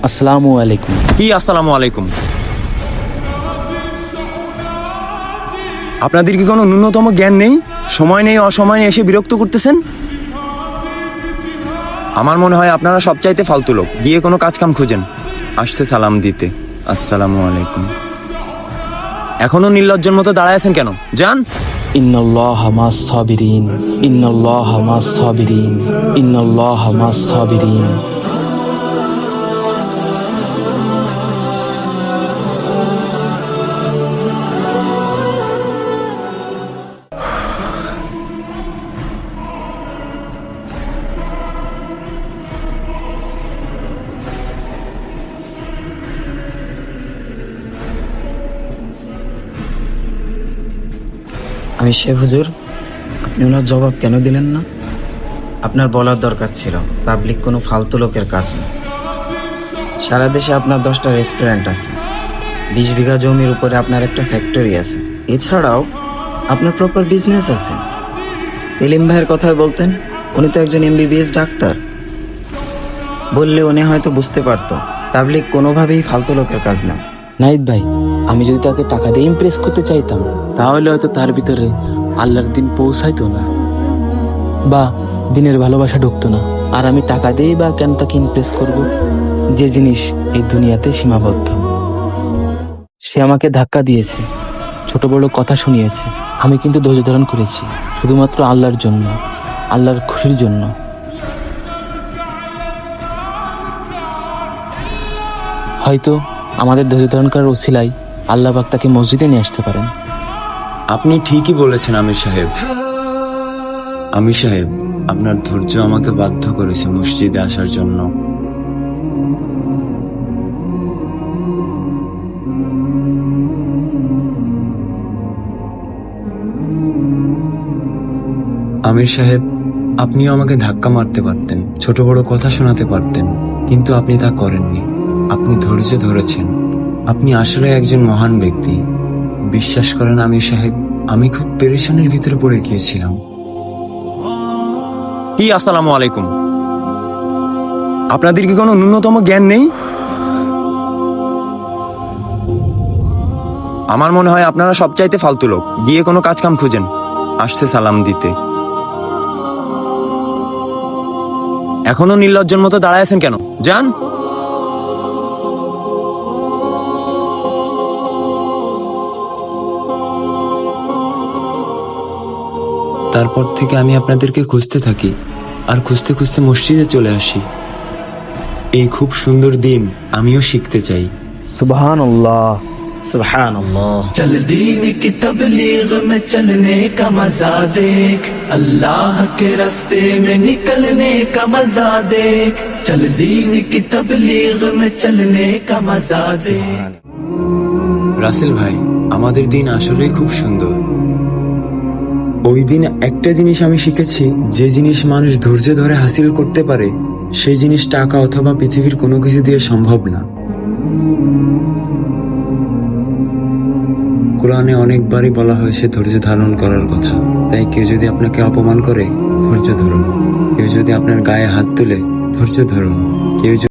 আসসালামু আলাইকুম। কি আসসালামু আলাইকুম? আপনাদের কি কোনো ন্যূনতম জ্ঞান নেই? সময় নেই, অসময় নেই, এসে বিরক্ত করতেছেন। আমার মনে হয় আপনারা সবচাইতে ফালতু লোক। গিয়ে কোনো কাজ কাম খুঁজেন। আসছে সালাম দিতে। আসসালামু আলাইকুম। এখনো নির্লজ্জের মতো দাঁড়ায় আছেন কেন? যান। ইন্নাল্লাহা মাস সাবিরিন, ইন্নাল্লাহা মাস সাবিরিন, ইন্নাল্লাহা মাস সাবিরিন। আমি শেখ হুজুর, আপনি ওনার জবাব কেন দিলেন না? আপনার বলার দরকার ছিল তাবলিগ কোনো ফালতু লোকের কাজ না। সারা দেশে আপনার 10টা রেস্টুরেন্ট আছে, 20 বিঘা জমির উপরে আপনার একটা ফ্যাক্টরি আছে, এছাড়াও আপনার প্রপার বিজনেস আছে। সেলিম ভাইয়ের কথাই বলতেন, উনি তো একজন MBBS ডাক্তার। বললে উনি হয়তো বুঝতে পারতো তাবলিগ কোনোভাবেই ফালতু লোকের কাজ না। নাহিদ ভাই, আমি যদি তাকে টাকা দিয়ে ইমপ্রেস করতে চাইতাম তাহলে হয়তো তার ভিতরে আল্লাহর দিন পৌঁছাইতো না, বা দিনের ভালোবাসা ঢুকতো না। আর আমি টাকা দিয়েই বা কেন তাকে ইমপ্রেস করব, যে জিনিস এই দুনিয়াতে সীমাবদ্ধ। সে আমাকে ধাক্কা দিয়েছে, ছোট বড় কথা শুনিয়েছে, আমি কিন্তু ধৈর্য ধারণ করেছি শুধুমাত্র আল্লাহর জন্য, আল্লাহর খুশির জন্য। হয়তো আমাদের ধৈর্য ধারণ করার ওসিলায় আল্লাহ পাক তাকে মসজিদে নিয়ে আসতে পারেন। আপনি ঠিকই বলেছেন আমির সাহেব। আমির সাহেব, আপনার ধৈর্য আমাকে বাধ্য করেছে মসজিদে আসার জন্য। আমির সাহেব, আপনিও আমাকে ধাক্কা মারতে পারতেন, ছোট বড় কথা শোনাতে পারতেন, কিন্তু আপনি তা করেননি। আপনি ধৈর্য ধরেছেন। আপনি আসলে একজন মহান ব্যক্তি। বিশ্বাস করেন আমির সাহেব, আমি খুব পেরেশানির ভিতরে পড়ে গিয়েছিলাম। কি আসসালামু আলাইকুম? আপনাদের কি কোনো ন্যূনতম জ্ঞান নেই? আমার মনে হয় আপনারা সবচাইতে ফালতু লোক। গিয়ে কোনো কাজ কাম খুঁজেন। আসছে সালাম দিতে। এখনো নির্লজ্জের মতো দাঁড়ায় আছেন কেন? যান। তারপর থেকে আমি আপনাদেরকে খুঁজতে থাকি, আর খুঁজতে খুঁজতে মসজিদে চলে আসি। এই খুব সুন্দর দিন আমিও শিখতে চাই। সুবহানাল্লাহ, সুবহানাল্লাহ। चल दीन की तबलीग में चलने का मजा देख, अल्लाह के रास्ते में निकलने का मजा देख, चल दीन की तबलीग में चलने का मजा देख। রাসেল ভাই, আমাদের দিন আসলেই খুব সুন্দর। ওই দিন একটা জিনিস আমি শিখেছি, যে জিনিস মানুষ ধৈর্য ধরে হাসিল করতে পারে, সেই জিনিস টাকা অথবা পৃথিবীর কোনো কিছু দিয়ে সম্ভব না। কোরআনে অনেকবারই বলা হয়েছে ধৈর্য ধারণ করার কথা। তাই কেউ যদি আপনাকে অপমান করে, ধৈর্য ধরুন। কেউ যদি আপনার গায়ে হাত তুলে, ধৈর্য ধরুন। কেউ